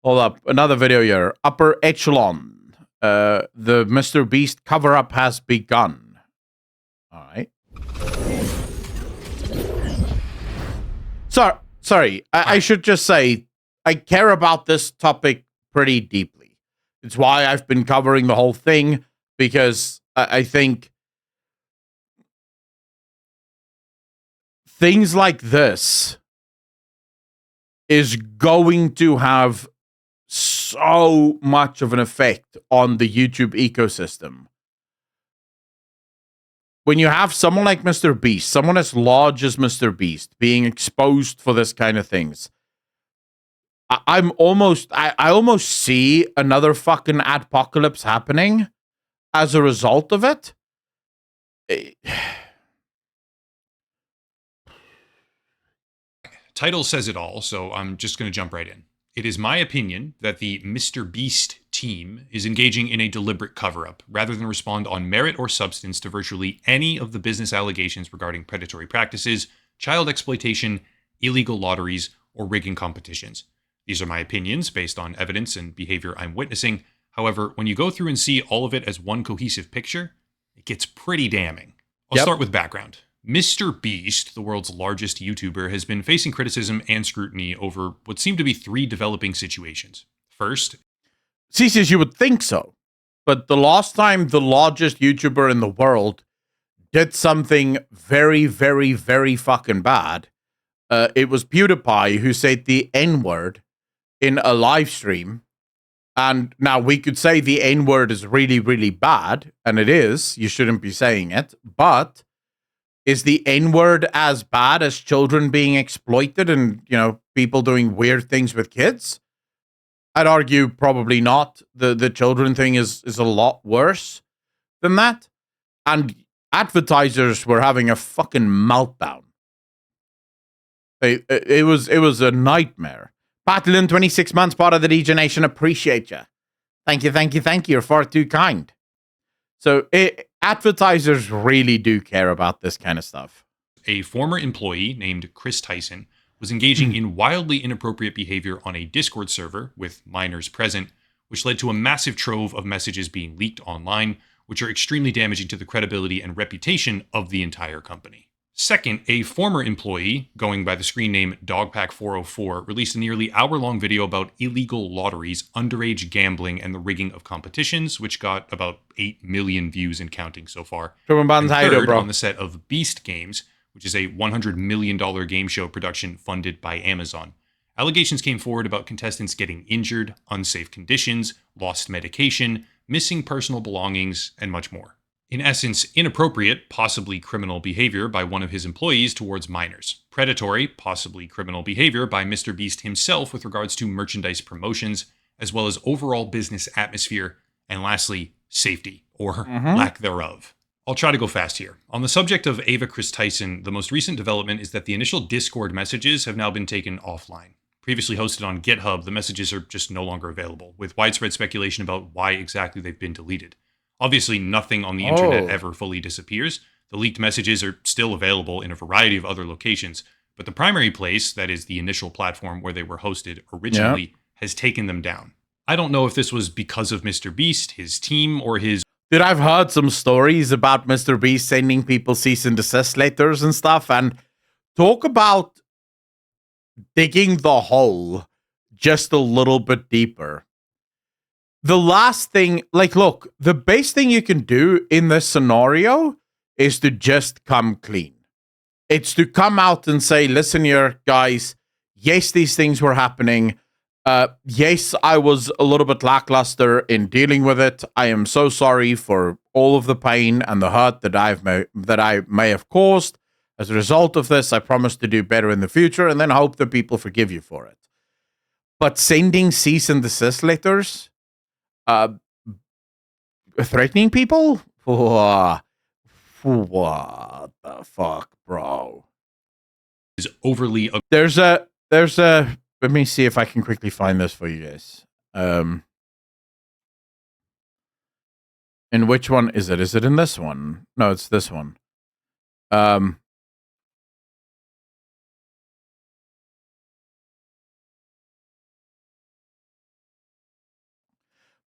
Hold up. Another video here. Upper Echelon. The MrBeast cover-up has begun. All right. Sorry. I should just say, I care about this topic pretty deeply. It's why I've been covering the whole thing, because I think things like this is going to have so much of an effect on the YouTube ecosystem. When you have someone like MrBeast, someone as large as MrBeast, being exposed for this kind of things, I almost see another fucking adpocalypse happening as a result of it. Title says it all, so I'm just going to jump right in. It is my opinion that the MrBeast team is engaging in a deliberate cover-up, rather than respond on merit or substance to virtually any of the business allegations regarding predatory practices, child exploitation, illegal lotteries, or rigging competitions. These are my opinions based on evidence and behavior I'm witnessing. However, when you go through and see all of it as one cohesive picture, it gets pretty damning. I'll start with background. MrBeast, the world's largest YouTuber, has been facing criticism and scrutiny over what seem to be three developing situations. First, Ceases, you would think so, but the last time the largest YouTuber in the world did something very, very, very fucking bad, it was PewDiePie who said the N-word in a live stream. And now we could say the N-word is really, really bad, and it is. You shouldn't be saying it, but is the N-word as bad as children being exploited and, people doing weird things with kids? I'd argue probably not. The children thing is a lot worse than that. And advertisers were having a fucking meltdown. It was a nightmare. Patlin, 26 months, part of the DJ Nation. Appreciate you. Thank you. You're far too kind. So advertisers really do care about this kind of stuff. A former employee named Chris Tyson was engaging in wildly inappropriate behavior on a Discord server with minors present, which led to a massive trove of messages being leaked online, which are extremely damaging to the credibility and reputation of the entire company. Second, a former employee, going by the screen name Dogpack404, released a nearly hour-long video about illegal lotteries, underage gambling, and the rigging of competitions, which got about 8 million views and counting so far. And third, on the set of Beast Games, which is a $100 million game show production funded by Amazon. Allegations came forward about contestants getting injured, unsafe conditions, lost medication, missing personal belongings, and much more. In essence, inappropriate, possibly criminal behavior by one of his employees towards minors. Predatory, possibly criminal behavior by MrBeast himself with regards to merchandise promotions, as well as overall business atmosphere, and lastly, safety, or lack thereof. I'll try to go fast here. On the subject of Ava Chris Tyson, the most recent development is that the initial Discord messages have now been taken offline. Previously hosted on GitHub, the messages are just no longer available, with widespread speculation about why exactly they've been deleted. Obviously, nothing on the internet ever fully disappears. The leaked messages are still available in a variety of other locations, but the primary place, that is the initial platform where they were hosted originally, has taken them down. I don't know if this was because of MrBeast, his team, or his... Dude, I've heard some stories about MrBeast sending people cease and desist letters and stuff, and talk about digging the hole just a little bit deeper. The last thing, look, the best thing you can do in this scenario is to just come clean. It's to come out and say, listen here, guys, yes, these things were happening. Yes, I was a little bit lackluster in dealing with it. I am so sorry for all of the pain and the hurt that I may have caused. As a result of this, I promise to do better in the future, and then hope that people forgive you for it. But sending cease and desist letters, threatening people? What the fuck, bro? Is overly... There's a... Let me see if I can quickly find this for you guys. And which one is it? Is it in this one? No, it's this one.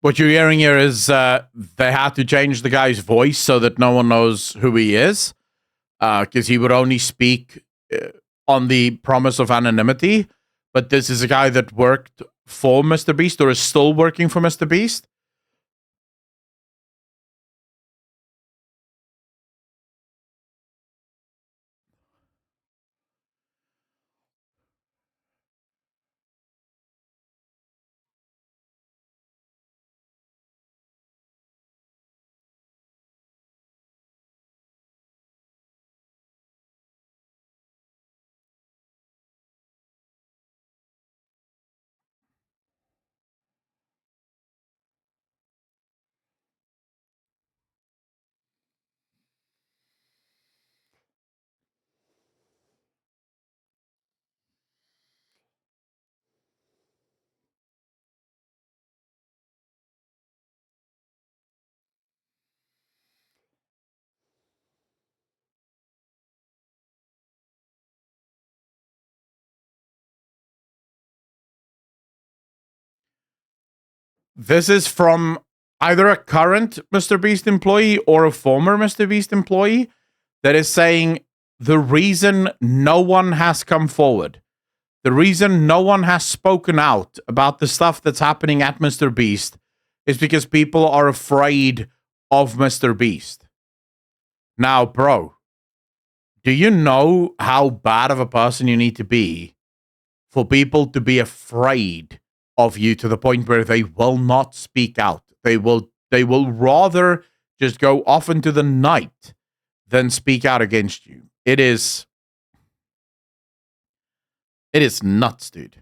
What you're hearing here is they had to change the guy's voice so that no one knows who he is, because he would only speak on the promise of anonymity. But this is a guy that worked for MrBeast or is still working for MrBeast. This is from either a current MrBeast employee or a former MrBeast employee that is saying the reason no one has come forward, the reason no one has spoken out about the stuff that's happening at MrBeast is because people are afraid of MrBeast. Now, bro, do you know how bad of a person you need to be for people to be afraid of you to the point where they will not speak out? They will rather just go off into the night than speak out against you. It is nuts, dude.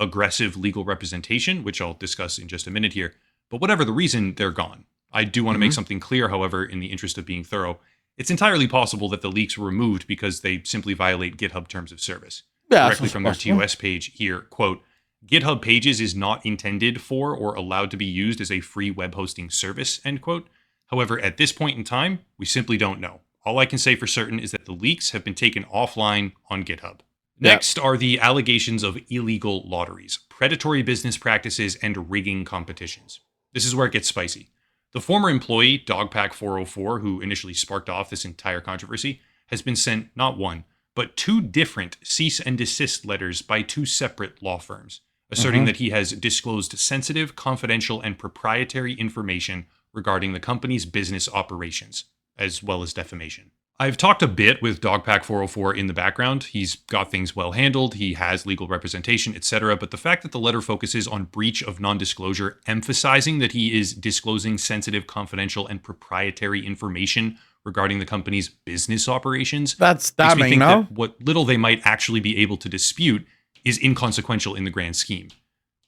Aggressive legal representation, which I'll discuss in just a minute here. But whatever the reason, they're gone. I do want to make something clear, however, in the interest of being thorough. It's entirely possible that the leaks were removed because they simply violate GitHub terms of service. Directly from their TOS page here, quote, GitHub Pages is not intended for or allowed to be used as a free web hosting service, end quote. However, at this point in time, we simply don't know. All I can say for certain is that the leaks have been taken offline on GitHub. Next are the allegations of illegal lotteries, predatory business practices, and rigging competitions. This is where it gets spicy. The former employee, Dogpack404, who initially sparked off this entire controversy, has been sent not one, but 2 different cease and desist letters by 2 separate law firms, asserting that he has disclosed sensitive, confidential, and proprietary information regarding the company's business operations, as well as defamation. I've talked a bit with Dogpack404 in the background. He's got things well handled, he has legal representation, etc. But the fact that the letter focuses on breach of non-disclosure, emphasizing that he is disclosing sensitive, confidential, and proprietary information regarding the company's business operations, that's damning, makes me think that what little they might actually be able to dispute is inconsequential in the grand scheme.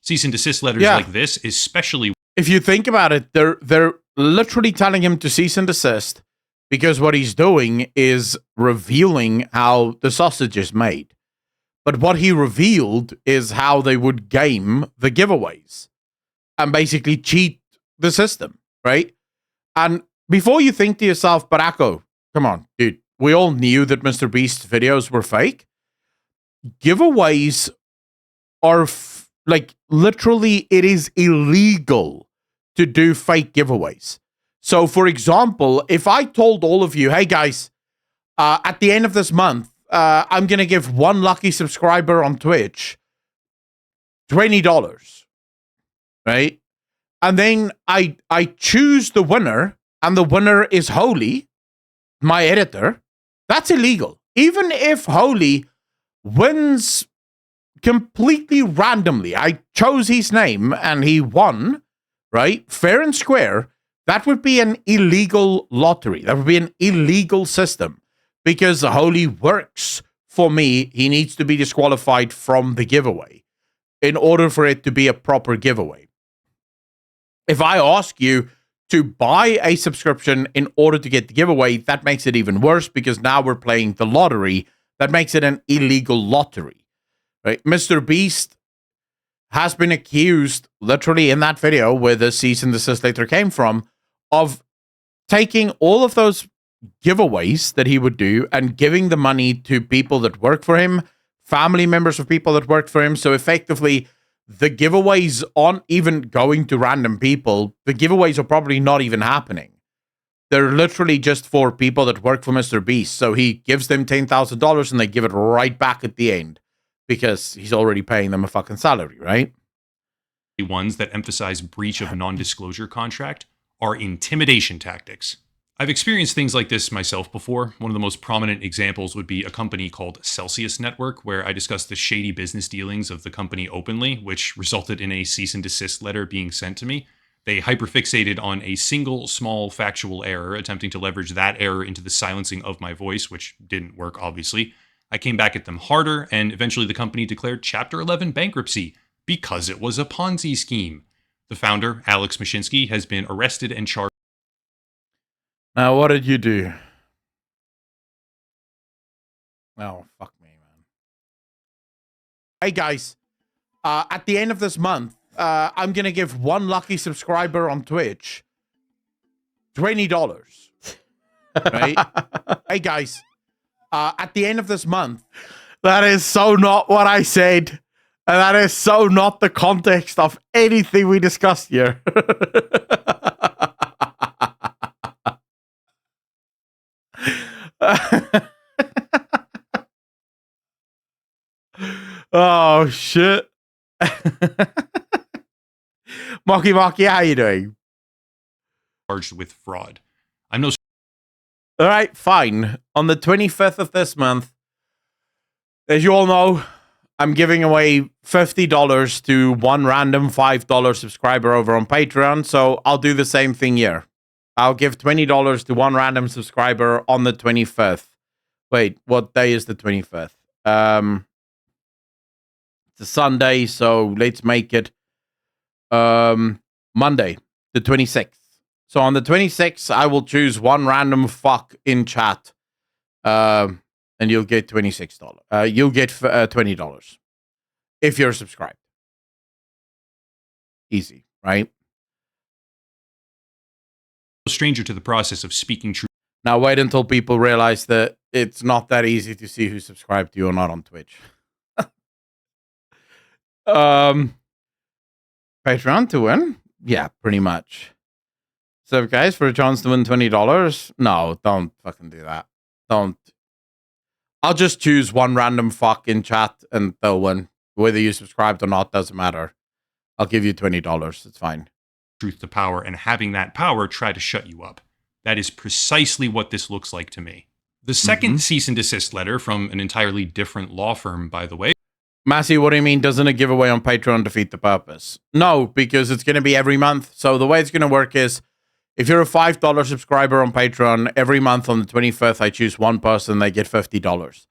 Cease and desist letters like this, especially... If you think about it, they're literally telling him to cease and desist because what he's doing is revealing how the sausage is made. But what he revealed is how they would game the giveaways and basically cheat the system, right? And before you think to yourself, Baracko, come on, dude, we all knew that MrBeast's videos were fake. Giveaways are like literally, it is illegal to do fake giveaways. So, for example, if I told all of you, hey guys, at the end of this month, I'm going to give one lucky subscriber on Twitch $20, right? And then I choose the winner, and the winner is Holy, my editor. That's illegal. Even if Holy wins completely randomly, I chose his name and he won, right? Fair and square. That would be an illegal lottery. That would be an illegal system because Holy works for me. He needs to be disqualified from the giveaway in order for it to be a proper giveaway. If I ask you to buy a subscription in order to get the giveaway, that makes it even worse because now we're playing the lottery. That makes it an illegal lottery, right? MrBeast has been accused, literally in that video where the cease and desist letter came from, of taking all of those giveaways that he would do and giving the money to people that work for him, family members of people that work for him. So effectively, the giveaways aren't even going to random people. The giveaways are probably not even happening. They're literally just for people that work for MrBeast. So he gives them $10,000 and they give it right back at the end because he's already paying them a fucking salary, right? The ones that emphasize breach of non-disclosure contract are intimidation tactics. I've experienced things like this myself before. One of the most prominent examples would be a company called Celsius Network, where I discussed the shady business dealings of the company openly, which resulted in a cease and desist letter being sent to me. They hyperfixated on a single small factual error, attempting to leverage that error into the silencing of my voice, which didn't work, obviously. I came back at them harder, and eventually the company declared Chapter 11 bankruptcy because it was a Ponzi scheme. The founder, Alex Mashinsky, has been arrested and charged. Now, what did you do? Oh, fuck me, man. Hey, guys. At the end of this month, I'm going to give one lucky subscriber on Twitch $20. Right? Hey, guys. At the end of this month, that is so not what I said. And that is so not the context of anything we discussed here. Oh, shit. Mocky, how you doing? Charged with fraud. I'm no. All right, fine. On the 25th of this month, as you all know, I'm giving away $50 to one random $5 subscriber over on Patreon, so I'll do the same thing here. I'll give $20 to one random subscriber on the 25th. Wait, what day is the 25th? It's a Sunday, so let's make it Monday, the 26th. So on the 26th, I will choose one random fuck in chat, and you'll get $26. You'll get $20 if you're subscribed. Easy, right? Stranger to the process of speaking truth. Now wait until people realize that it's not that easy to see who's subscribed to you or not on Twitch. Patreon to win? Yeah, pretty much. So guys, for a chance to win $20, no, don't fucking do that. Don't. I'll just choose one random fuck in chat and they'll win. Whether you subscribed or not doesn't matter. I'll give you $20. It's fine. Truth to power, and having that power try to shut you up. That is precisely what this looks like to me. The second cease and desist letter from an entirely different law firm, by the way. Massey, what do you mean? Doesn't a giveaway on Patreon defeat the purpose? No, because it's going to be every month. So the way it's going to work is, if you're a $5 subscriber on Patreon, every month on the 25th, I choose one person, they get $50.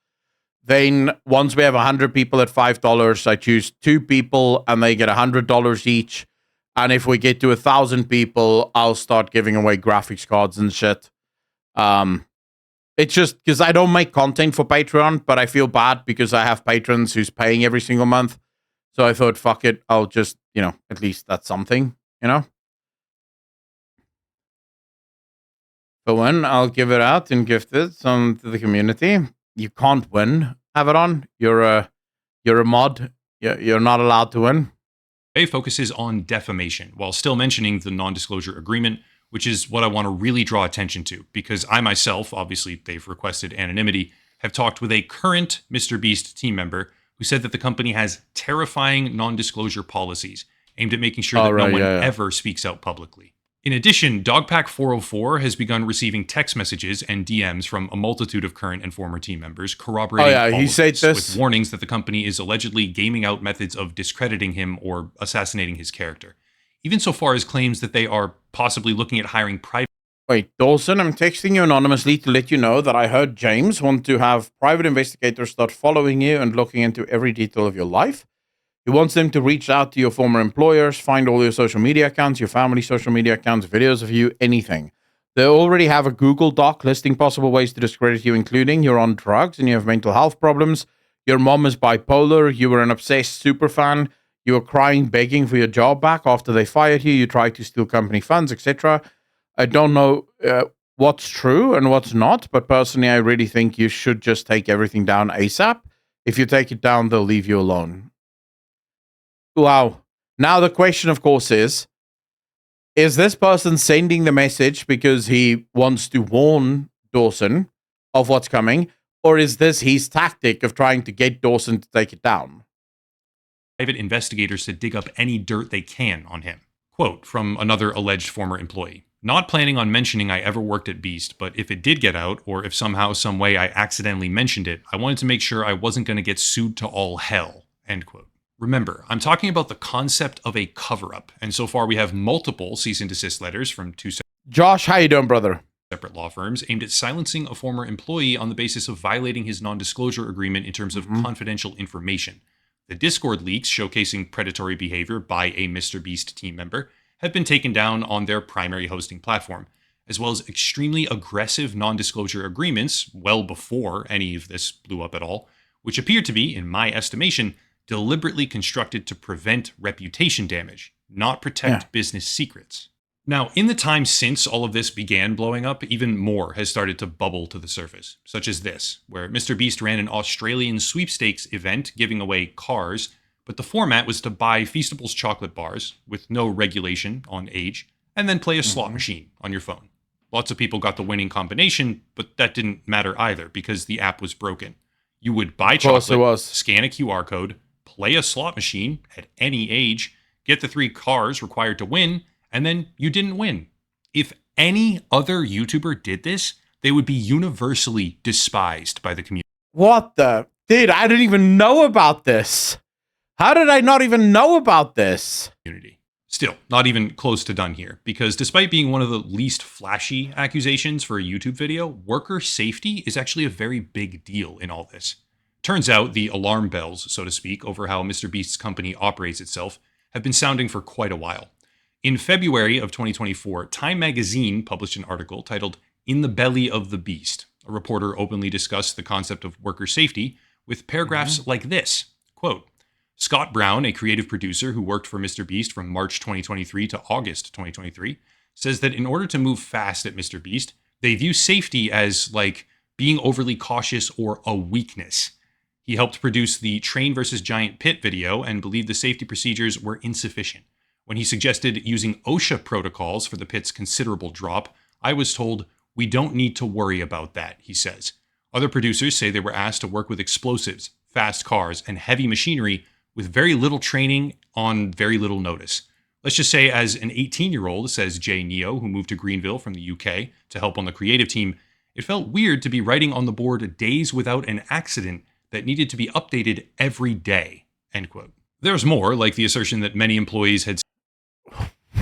Then once we have 100 people at $5, I choose two people and they get $100 each. And if we get to 1,000 people, I'll start giving away graphics cards and shit. It's just because I don't make content for Patreon, but I feel bad because I have patrons who's paying every single month. So I thought, fuck it, I'll just, at least that's something, For one, I'll give it out and gift it to the community. You can't win, have it on. You're a mod. You're not allowed to win. A focuses on defamation while still mentioning the non-disclosure agreement, which is what I want to really draw attention to, because I myself, obviously they've requested anonymity, have talked with a current MrBeast team member who said that the company has terrifying non-disclosure policies aimed at making sure that no one ever speaks out publicly. In addition, Dogpack 404 has begun receiving text messages and DMs from a multitude of current and former team members corroborating all he of said this, with warnings that the company is allegedly gaming out methods of discrediting him or assassinating his character. Even so far as claims that they are possibly looking at hiring private... Wait, Dawson, I'm texting you anonymously to let you know that I heard James want to have private investigators start following you and looking into every detail of your life. He wants them to reach out to your former employers, find all your social media accounts, your family social media accounts, videos of you, anything. They already have a Google Doc listing possible ways to discredit you, including you're on drugs and you have mental health problems, your mom is bipolar, you were an obsessed superfan, you were crying, begging for your job back after they fired you, you tried to steal company funds, etc. I don't know what's true and what's not, but personally, I really think you should just take everything down ASAP. If you take it down, they'll leave you alone. Wow. Now the question, of course, is this person sending the message because he wants to warn Dawson of what's coming, or is this his tactic of trying to get Dawson to take it down? Private investigators to dig up any dirt they can on him. Quote from another alleged former employee: "Not planning on mentioning I ever worked at Beast, but if it did get out, or if somehow, some way I accidentally mentioned it, I wanted to make sure I wasn't going to get sued to all hell." End quote. Remember, I'm talking about the concept of a cover-up, and so far we have multiple cease and desist letters from two Josh, how you doing, brother? separate law firms aimed at silencing a former employee on the basis of violating his non-disclosure agreement in terms of confidential information. The Discord leaks showcasing predatory behavior by a MrBeast team member have been taken down on their primary hosting platform, as well as extremely aggressive non-disclosure agreements well before any of this blew up at all, which appear to be, in my estimation, deliberately constructed to prevent reputation damage, not protect business secrets. Now, in the time since all of this began blowing up, even more has started to bubble to the surface, such as this, where MrBeast ran an Australian sweepstakes event giving away cars, but the format was to buy Feastables chocolate bars with no regulation on age, and then play a slot machine on your phone. Lots of people got the winning combination, but that didn't matter either because the app was broken. You would buy chocolate, scan a QR code, play a slot machine at any age, get the 3 cars required to win, and then you didn't win. If any other YouTuber did this, they would be universally despised by the community. What the? Dude, I didn't even know about this. How did I not even know about this? Still, not even close to done here, because despite being one of the least flashy accusations for a YouTube video, worker safety is actually a very big deal in all this. Turns out the alarm bells, so to speak, over how MrBeast's company operates itself have been sounding for quite a while. In February of 2024, Time magazine published an article titled "In the Belly of the Beast." A reporter openly discussed the concept of worker safety with paragraphs like this, quote, "Scott Brown, a creative producer who worked for MrBeast from March 2023 to August 2023, says that in order to move fast at MrBeast, they view safety as, like, being overly cautious or a weakness. He helped produce the Train vs. Giant Pit video and believed the safety procedures were insufficient. When he suggested using OSHA protocols for the pit's considerable drop, I was told, we don't need to worry about that," he says. Other producers say they were asked to work with explosives, fast cars, and heavy machinery with very little training on very little notice. Let's just say as an 18-year-old, says Jay Neo, who moved to Greenville from the UK to help on the creative team, it felt weird to be writing on the board days without an accident that needed to be updated every day, end quote. There's more, like the assertion that many employees had.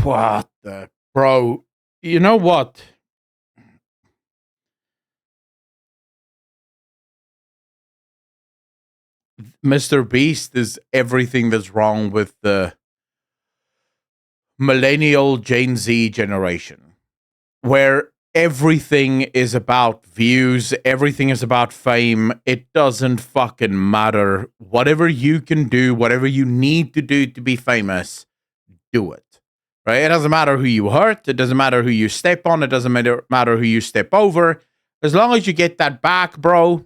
What the? Bro, you know what? MrBeast is everything that's wrong with the millennial Gen Z generation, where everything is about views, everything is about fame. It doesn't fucking matter. Whatever you can do, whatever you need to do to be famous, do it. Right? It doesn't matter who you hurt. It doesn't matter who you step on. It doesn't matter who you step over. As long as you get that back, bro,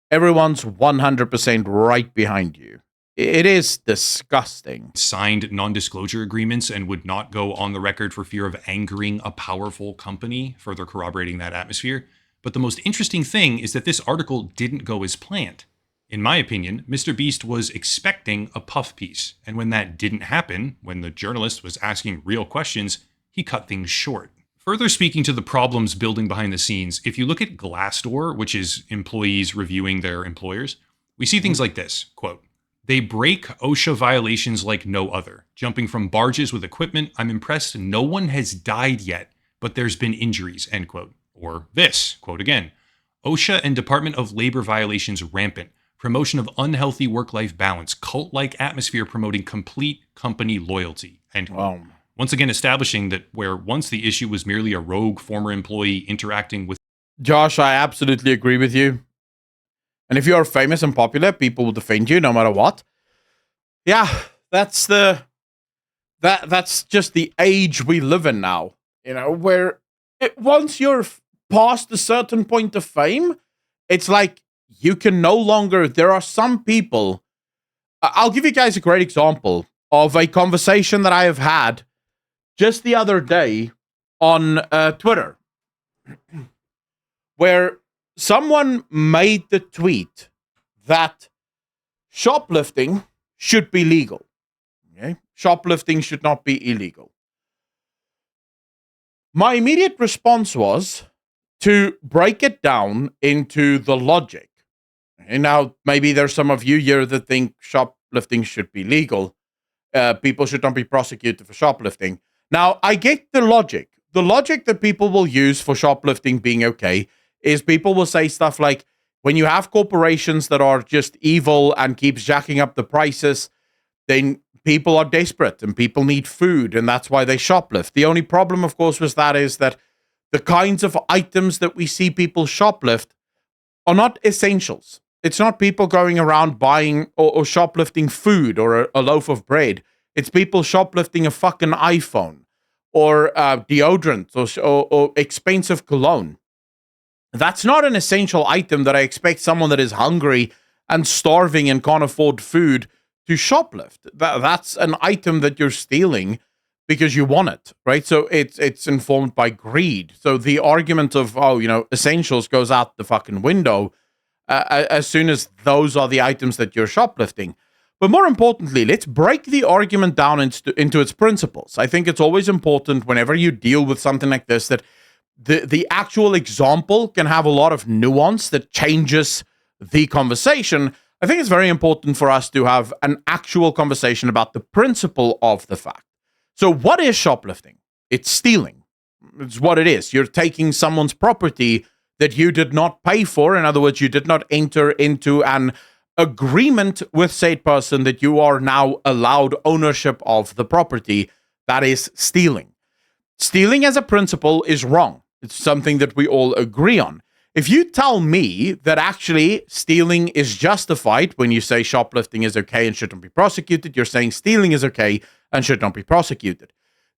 everyone's 100% right behind you. It is disgusting. Signed non-disclosure agreements and would not go on the record for fear of angering a powerful company, further corroborating that atmosphere. But the most interesting thing is that this article didn't go as planned. In my opinion, MrBeast was expecting a puff piece, and when that didn't happen, when the journalist was asking real questions, he cut things short. Further speaking to the problems building behind the scenes, if you look at Glassdoor, which is employees reviewing their employers, we see things like this, quote, "They break OSHA violations like no other. Jumping from barges with equipment, I'm impressed no one has died yet, but there's been injuries," end quote. Or this, quote again, "OSHA and Department of Labor violations rampant. Promotion of unhealthy work-life balance, cult-like atmosphere promoting complete company loyalty," end quote. Once again establishing that where once the issue was merely a rogue former employee interacting with. Josh, I absolutely agree with you. And if you're famous and popular, people will defend you no matter what. Yeah, that's just the age we live in now. You know, where once you're past a certain point of fame, it's like you can no longer. There are some people. I'll give you guys a great example. of a conversation that I have had just the other day on Twitter, where someone made the tweet that shoplifting should be legal. Okay? Shoplifting should not be illegal. My immediate response was to break it down into the logic. And now, maybe there's some of you here that think shoplifting should be legal. People should not be prosecuted for shoplifting. Now, I get the logic. The logic that people will use for shoplifting being okay is people will say stuff like, when you have corporations that are just evil and keeps jacking up the prices, then people are desperate and people need food, and that's why they shoplift. The only problem, of course, with that is that the kinds of items that we see people shoplift are not essentials. It's not people going around buying or shoplifting food or a loaf of bread. It's people shoplifting a fucking iPhone or deodorant or expensive cologne. That's not an essential item that I expect someone that is hungry and starving and can't afford food to shoplift. That's an item that you're stealing because you want it, right? So it's informed by greed. So the argument of, essentials goes out the fucking window as soon as those are the items that you're shoplifting. But more importantly, let's break the argument down into its principles. I think it's always important whenever you deal with something like this that the actual example can have a lot of nuance that changes the conversation. I think it's very important for us to have an actual conversation about the principle of the fact. So what is shoplifting? It's stealing. It's what it is. You're taking someone's property that you did not pay for. In other words, you did not enter into an agreement with said person that you are now allowed ownership of the property. That is stealing. Stealing as a principle is wrong. It's something that we all agree on. If you tell me that actually stealing is justified when you say shoplifting is okay and shouldn't be prosecuted, you're saying stealing is okay and should not be prosecuted,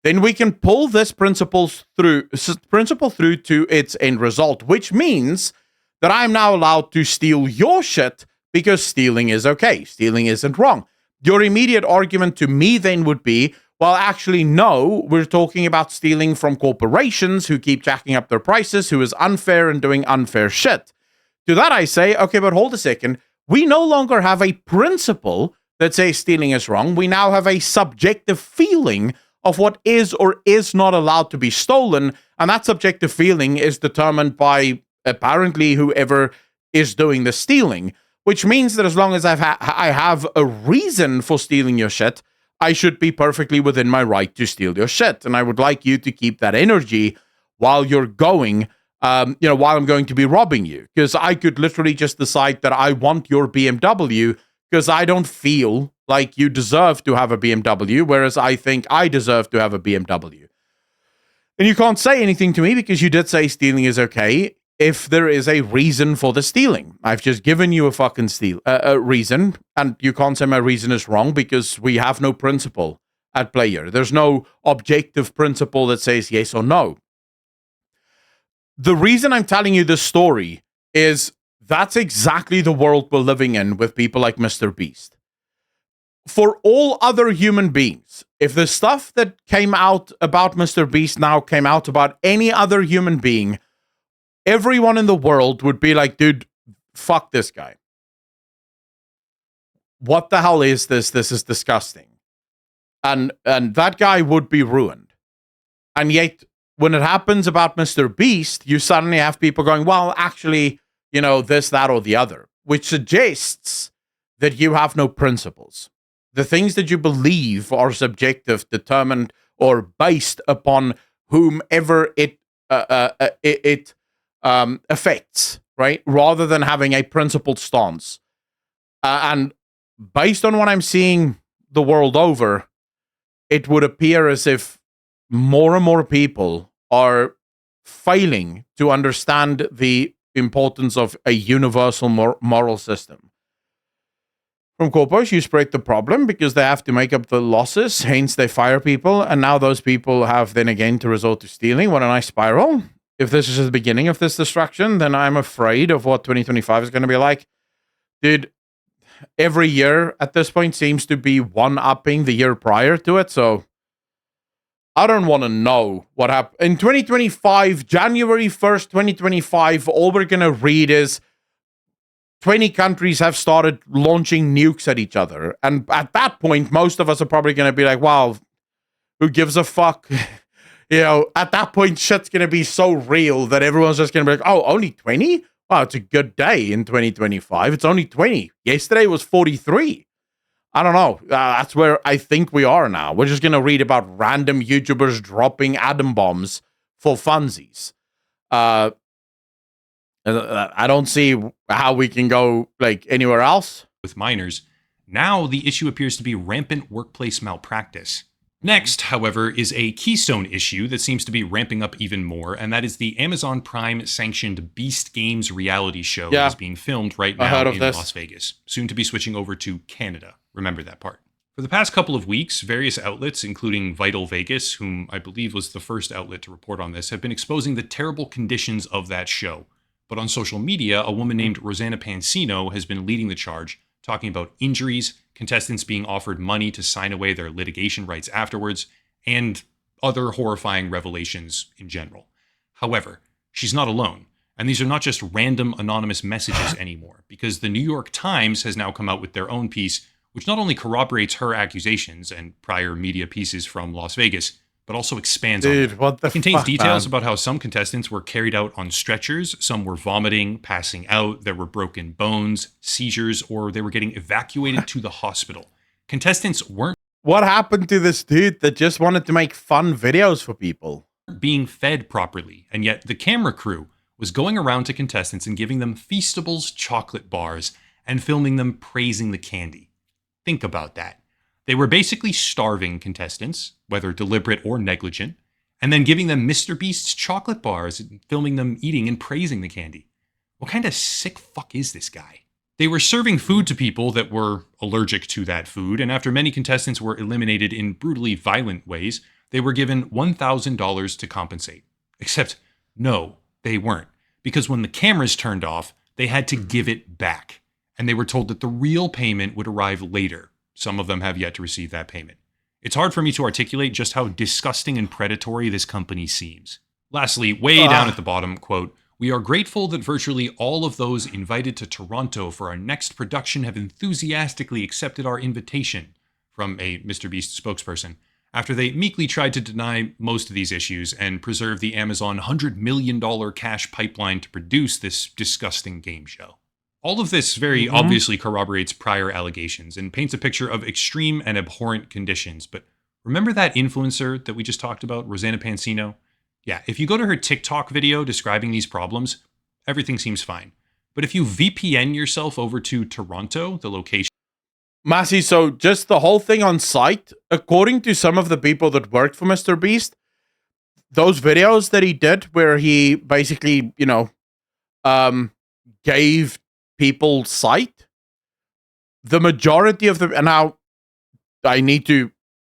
then we can pull this principle through to its end result, which means that I'm now allowed to steal your shit because stealing is okay. Stealing isn't wrong. Your immediate argument to me then would be, well, actually, no, we're talking about stealing from corporations who keep jacking up their prices, who is unfair and doing unfair shit. To that I say, okay, but hold a second. We no longer have a principle that says stealing is wrong. We now have a subjective feeling of what is or is not allowed to be stolen, and that subjective feeling is determined by apparently whoever is doing the stealing, which means that as long as I have a reason for stealing your shit, I should be perfectly within my right to steal your shit. And I would like you to keep that energy while you're going, while I'm going to be robbing you. Because I could literally just decide that I want your BMW because I don't feel like you deserve to have a BMW, whereas I think I deserve to have a BMW. And you can't say anything to me because you did say stealing is okay if there is a reason for the stealing. I've just given you a fucking reason, and you can't say my reason is wrong because we have no principle at play here. There's no objective principle that says yes or no. The reason I'm telling you this story is that's exactly the world we're living in with people like MrBeast. For all other human beings, if the stuff that came out about MrBeast now came out about any other human being, everyone in the world would be like, dude, fuck this guy. What the hell is this? This is disgusting. And that guy would be ruined. And yet, when it happens about MrBeast, you suddenly have people going, well, actually, this, that, or the other, which suggests that you have no principles. The things that you believe are subjective, determined, or based upon whomever it affects, right? Rather than having a principled stance. And based on what I'm seeing the world over, it would appear as if more and more people are failing to understand the importance of a universal moral system. From corpos, you spread the problem because they have to make up the losses, hence they fire people, and now those people have then again to resort to stealing. What a nice spiral. If this is the beginning of this destruction, then I'm afraid of what 2025 is going to be like. Dude, every year at this point seems to be one-upping the year prior to it. So I don't want to know what happened. In 2025, January 1st, 2025, all we're going to read is 20 countries have started launching nukes at each other. And at that point, most of us are probably going to be like, wow, who gives a fuck? At that point, shit's going to be so real that everyone's just going to be like, oh, only 20? Wow, it's a good day in 2025. It's only 20. Yesterday was 43. I don't know. That's where I think we are now. We're just going to read about random YouTubers dropping atom bombs for funsies. I don't see how we can go anywhere else. With minors, now the issue appears to be rampant workplace malpractice. Next, however, is a keystone issue that seems to be ramping up even more, and that is the Amazon Prime sanctioned Beast Games reality show that is being filmed right now in Las Vegas, soon to be switching over to Canada. Remember that part. For the past couple of weeks, various outlets, including Vital Vegas, whom I believe was the first outlet to report on this, have been exposing the terrible conditions of that show. But on social media, a woman named Rosanna Pansino has been leading the charge, talking about injuries, contestants being offered money to sign away their litigation rights afterwards, and other horrifying revelations in general. However, she's not alone, and these are not just random anonymous messages anymore, because the New York Times has now come out with their own piece, which not only corroborates her accusations and prior media pieces from Las Vegas, but also expands on them. It contains details about how some contestants were carried out on stretchers, some were vomiting, passing out, there were broken bones, seizures, or they were getting evacuated to the hospital. Contestants weren't... What happened to this dude that just wanted to make fun videos for people? ...being fed properly, and yet the camera crew was going around to contestants and giving them Feastables chocolate bars and filming them praising the candy. Think about that. They were basically starving contestants, whether deliberate or negligent, and then giving them MrBeast's chocolate bars and filming them eating and praising the candy. What kind of sick fuck is this guy? They were serving food to people that were allergic to that food, and after many contestants were eliminated in brutally violent ways, they were given $1,000 to compensate. Except, no, they weren't. Because when the cameras turned off, they had to give it back. And they were told that the real payment would arrive later. Some of them have yet to receive that payment. It's hard for me to articulate just how disgusting and predatory this company seems. Lastly, way down at the bottom, quote, "We are grateful that virtually all of those invited to Toronto for our next production have enthusiastically accepted our invitation," from a MrBeast spokesperson, after they meekly tried to deny most of these issues and preserve the Amazon $100 million cash pipeline to produce this disgusting game show. All of this very obviously corroborates prior allegations and paints a picture of extreme and abhorrent conditions. But remember that influencer that we just talked about, Rosanna Pansino? Yeah, if you go to her TikTok video describing these problems, everything seems fine. But if you VPN yourself over to Toronto, the location... Massey, so just the whole thing on site, according to some of the people that worked for MrBeast, those videos that he did where he basically, gave people sight, the majority of them, and now I need to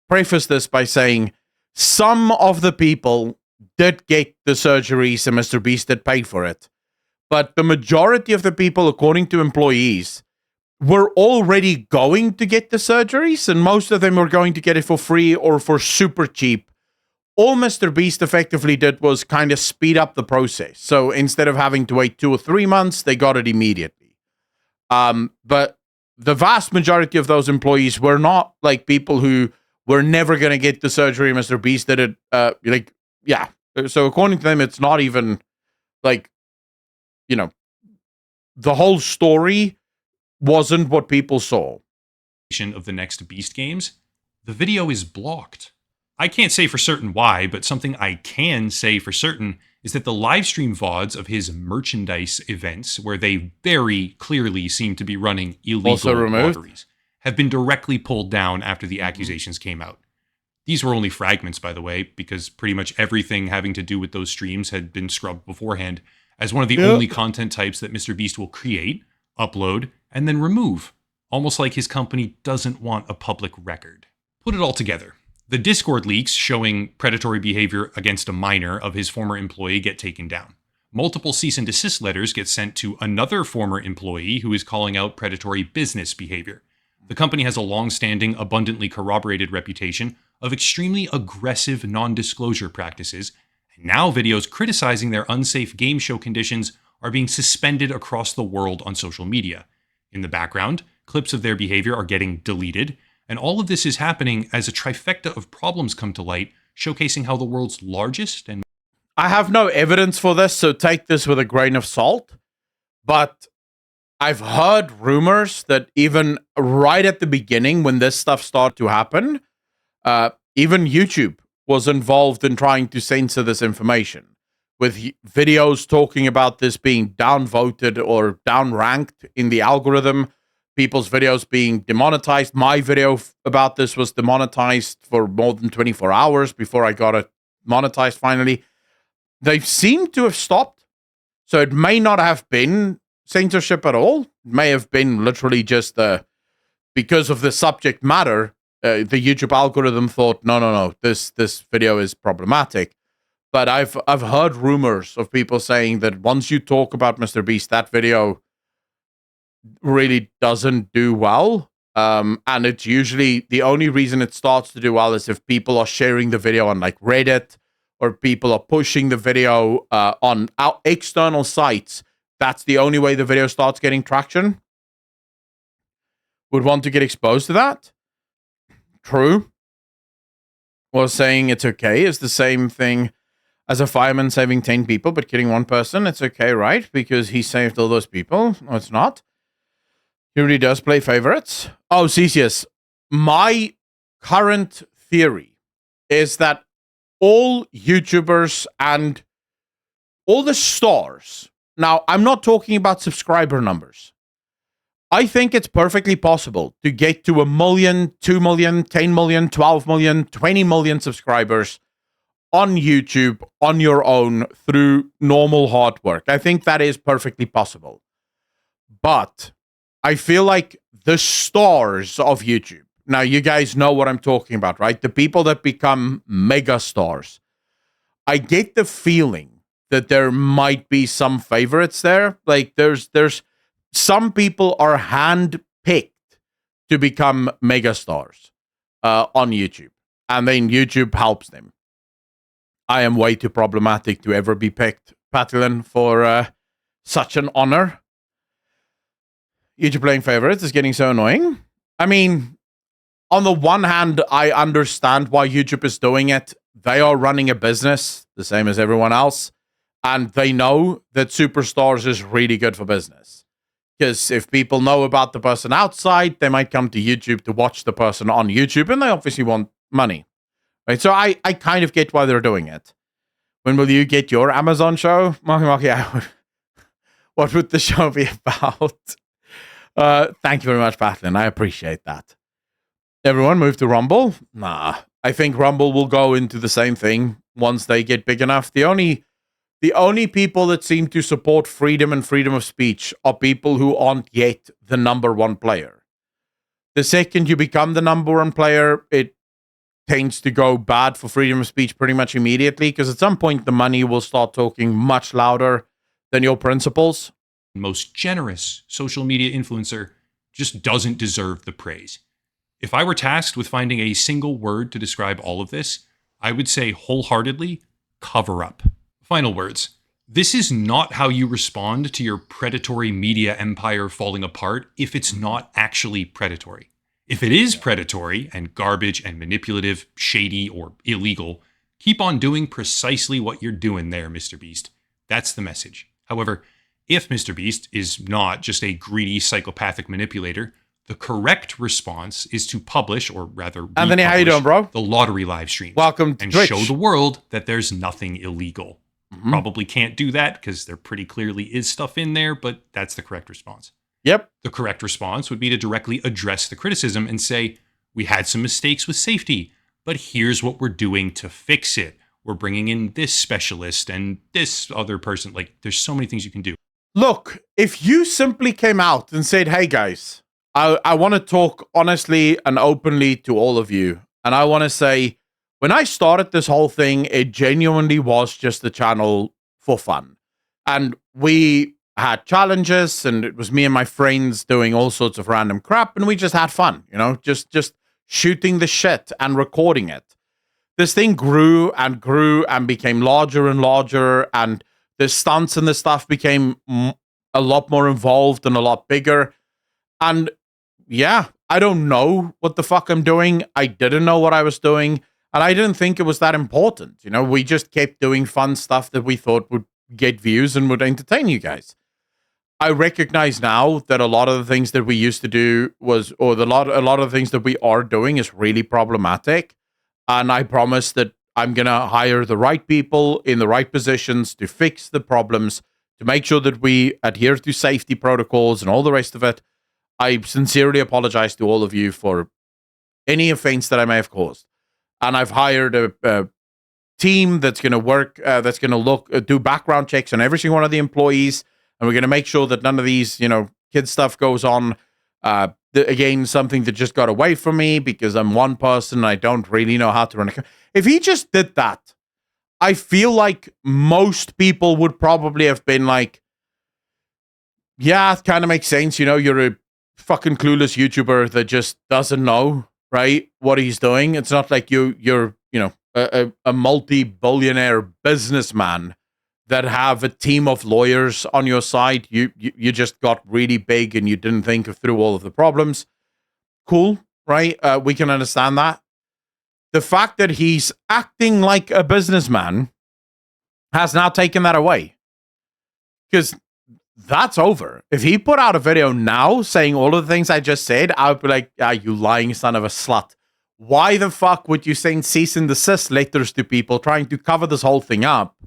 preface this by saying some of the people did get the surgeries and MrBeast did pay for it, but the majority of the people, according to employees, were already going to get the surgeries, and most of them were going to get it for free or for super cheap. All MrBeast effectively did was kind of speed up the process. So instead of having to wait 2 or 3 months, they got it immediately. But the vast majority of those employees were not like people who were never going to get the surgery. MrBeast did it. So according to them, it's not even the whole story wasn't what people saw. Of the next Beast games, the video is blocked. I can't say for certain why, but something I can say for certain is that the live stream VODs of his merchandise events, where they very clearly seem to be running illegal lotteries, have been directly pulled down after the accusations came out. These were only fragments, by the way, because pretty much everything having to do with those streams had been scrubbed beforehand as one of the only content types that MrBeast will create, upload, and then remove, almost like his company doesn't want a public record. Put it all together. The Discord leaks showing predatory behavior against a minor of his former employee get taken down. multiple cease and desist letters get sent to another former employee who is calling out predatory business behavior. The company has a long-standing, abundantly corroborated reputation of extremely aggressive non-disclosure practices, and now videos criticizing their unsafe game show conditions are being suspended across the world on social media. In the background, clips of their behavior are getting deleted, and all of this is happening as a trifecta of problems come to light, showcasing how the world's largest and... I have no evidence for this, so take this with a grain of salt. But I've heard rumors that even right at the beginning, when this stuff started to happen, even YouTube was involved in trying to censor this information, with videos talking about this being downvoted or downranked in the algorithm, people's videos being demonetized. My video about this was demonetized for more than 24 hours before I got it monetized finally. They seem to have stopped. So it may not have been censorship at all. It may have been literally just because of the subject matter, the YouTube algorithm thought, no, this video is problematic. But I've heard rumors of people saying that once you talk about MrBeast, that video really doesn't do well. And it's usually the only reason it starts to do well is if people are sharing the video on like Reddit, or people are pushing the video on external sites. That's the only way the video starts getting traction. Would want to get exposed to that? True. Well, saying it's okay is the same thing as a fireman saving 10 people but killing one person. It's okay, right? Because he saved all those people. No, it's not. He really does play favorites. Oh, Cesius, my current theory is that all YouTubers and all the stars. Now, I'm not talking about subscriber numbers. I think it's perfectly possible to get to 1 million, 2 million, 10 million, 12 million, 20 million subscribers on YouTube on your own through normal hard work. I think that is perfectly possible. But I feel like the stars of YouTube, now, you guys know what I'm talking about, right? The people that become mega stars. I get the feeling that there might be some favorites there. Like, there's some people are handpicked to become mega stars on YouTube. And then YouTube helps them. I am way too problematic to ever be picked, Patilin, for such an honor. YouTube playing favorites is getting so annoying. I mean, on the one hand, I understand why YouTube is doing it. They are running a business, the same as everyone else. And they know that Superstars is really good for business. Because if people know about the person outside, they might come to YouTube to watch the person on YouTube. And they obviously want money. Right? So I kind of get why they're doing it. When will you get your Amazon show? What would the show be about? Thank you very much, Patlin. I appreciate that. Everyone move to Rumble? Nah. I think Rumble will go into the same thing once they get big enough. The only people that seem to support freedom and freedom of speech are people who aren't yet the number one player. The second you become the number one player, it tends to go bad for freedom of speech pretty much immediately, because at some point the money will start talking much louder than your principles. Most generous social media influencer just doesn't deserve the praise. If I were tasked with finding a single word to describe all of this, I would say wholeheartedly, cover up. Final words. This is not how you respond to your predatory media empire falling apart if it's not actually predatory. If it is predatory and garbage and manipulative, shady, or illegal, keep on doing precisely what you're doing there, MrBeast. That's the message. However, if MrBeast is not just a greedy psychopathic manipulator, the correct response is to publish, or rather Anthony, how you doing, bro? The lottery live stream. Welcome to and Twitch. Show the world that there's nothing illegal. Probably can't do that because there pretty clearly is stuff in there, but that's the correct response. Yep. The correct response would be to directly address the criticism and say, we had some mistakes with safety, but here's what we're doing to fix it. We're bringing in this specialist and this other person. Like, there's so many things you can do. Look, if you simply came out and said, hey guys, I want to talk honestly and openly to all of you. And I want to say, when I started this whole thing, it genuinely was just the channel for fun. And we had challenges, and it was me and my friends doing all sorts of random crap, and we just had fun, just shooting the shit and recording it. This thing grew and became larger and larger, and the stunts and the stuff became a lot more involved and a lot bigger. And yeah, I don't know what the fuck I'm doing. I didn't know what I was doing, and I didn't think it was that important. We just kept doing fun stuff that we thought would get views and would entertain you guys. I recognize now that a lot of the things that we used to do a lot of the things that we are doing is really problematic. And I promise that I'm going to hire the right people in the right positions to fix the problems, to make sure that we adhere to safety protocols and all the rest of it. I sincerely apologize to all of you for any offense that I may have caused. And I've hired a team that's going to work, that's going to do background checks on every single one of the employees. And we're going to make sure that none of these, kid stuff goes on. Again, something that just got away from me because I'm one person and I don't really know how to run a. If he just did that, I feel like most people would probably have been like, yeah, it kind of makes sense. You're a fucking clueless YouTuber that just doesn't know, right, what he's doing. It's not like you're a multi-billionaire businessman that have a team of lawyers on your side. You just got really big and you didn't think through all of the problems. Cool, right? We can understand that. The fact that he's acting like a businessman has now taken that away. Because that's over. If he put out a video now saying all of the things I just said, I would be like, you lying son of a slut. Why the fuck would you send cease and desist letters to people trying to cover this whole thing up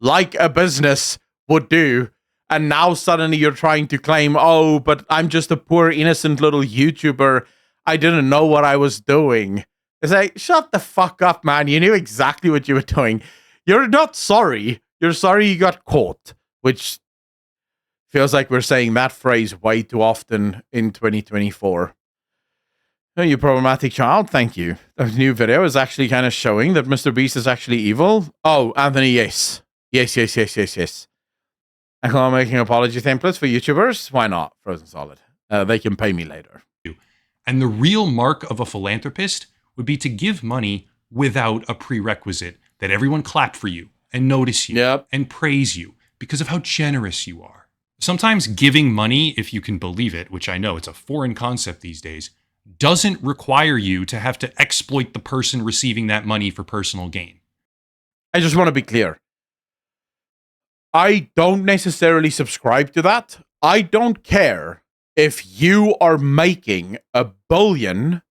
like a business would do? And now suddenly you're trying to claim, oh, but I'm just a poor, innocent little YouTuber. I didn't know what I was doing. It's like, shut the fuck up, man. You knew exactly what you were doing. You're not sorry. You're sorry you got caught, which feels like we're saying that phrase way too often in 2024. Oh, you problematic child, thank you. The new video is actually kind of showing that MrBeast is actually evil. Oh, Anthony, yes. Yes. I'm making apology templates for YouTubers. Why not? Frozen Solid. They can pay me later. And the real mark of a philanthropist would be to give money without a prerequisite that everyone clap for you and notice you and praise you because of how generous you are. Sometimes giving money, if you can believe it, which I know it's a foreign concept these days, doesn't require you to have to exploit the person receiving that money for personal gain. I just want to be clear. I don't necessarily subscribe to that. I don't care if you are making $1 billion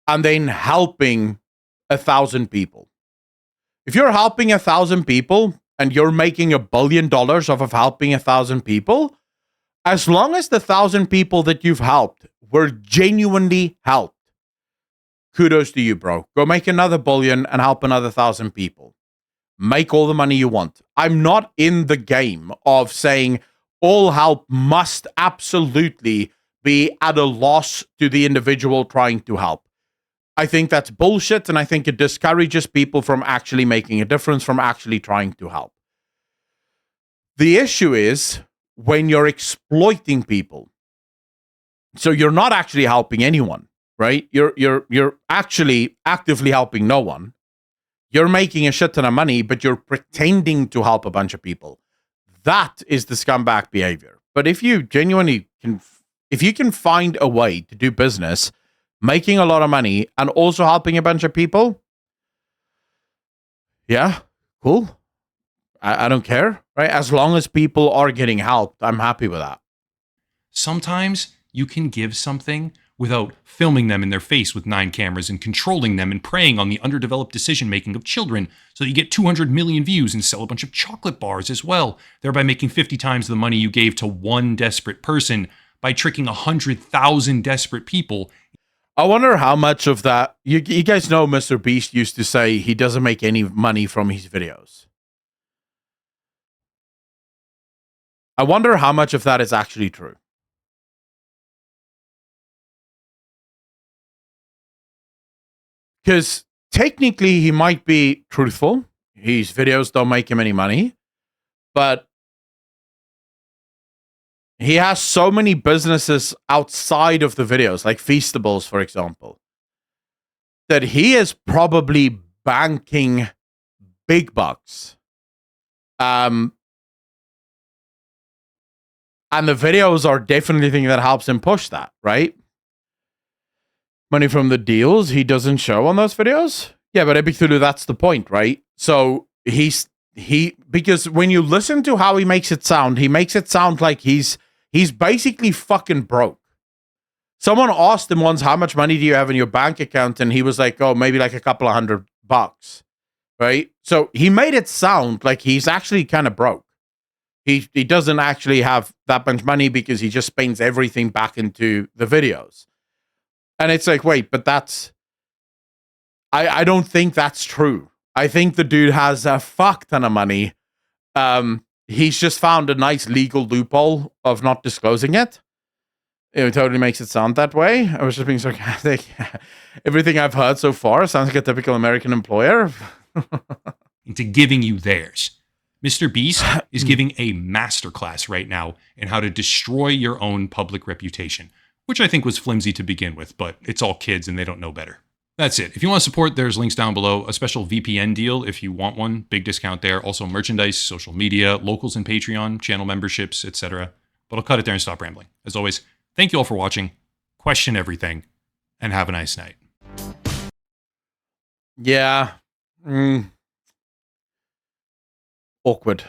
and then helping 1,000 people. If you're helping 1,000 people and you're making $1 billion off of helping 1,000 people, as long as the 1,000 people that you've helped were genuinely helped, kudos to you, bro. Go make another $1 billion and help another 1,000 people. Make all the money you want. I'm not in the game of saying all help must absolutely be at a loss to the individual trying to help. I think that's bullshit, and I think it discourages people from actually making a difference, from actually trying to help. The issue is when you're exploiting people. So you're not actually helping anyone, right? You're actually actively helping no one. You're making a shit ton of money, but you're pretending to help a bunch of people. That is the scumbag behavior. But if you genuinely if you can find a way to do business, making a lot of money and also helping a bunch of people, yeah, cool. I don't care, right? As long as people are getting helped, I'm happy with that. Sometimes you can give something without filming them in their face with 9 cameras and controlling them and preying on the underdeveloped decision-making of children so that you get 200 million views and sell a bunch of chocolate bars as well, thereby making 50 times the money you gave to one desperate person by tricking 100,000 desperate people. I wonder how much of that, you guys know MrBeast used to say he doesn't make any money from his videos. I wonder how much of that is actually true. Because technically he might be truthful. His videos don't make him any money. But he has so many businesses outside of the videos, like Feastables, for example, that he is probably banking big bucks. And the videos are definitely the thing that helps him push that, right? Money from the deals he doesn't show on those videos. Yeah, but Epic Thulu, that's the point, right? So because when you listen to how he makes it sound like he's basically fucking broke. Someone asked him once, how much money do you have in your bank account? And he was like, oh, maybe like a couple of $100, right? So he made it sound like he's actually kind of broke. He doesn't actually have that much money because he just spends everything back into the videos. And it's like, wait, but that's... I don't think that's true. I think the dude has a fuck ton of money. He's just found a nice legal loophole of not disclosing it. It totally makes it sound that way. I was just being sarcastic. Everything I've heard so far sounds like a typical American employer. Into giving you theirs. MrBeast is giving a masterclass right now in how to destroy your own public reputation, which I think was flimsy to begin with, but it's all kids and they don't know better. That's it. If you want to support, there's links down below. A special VPN deal if you want one. Big discount there. Also merchandise, social media, locals and Patreon, channel memberships, etc. But I'll cut it there and stop rambling. As always, thank you all for watching. Question everything. And have a nice night. Yeah. Awkward.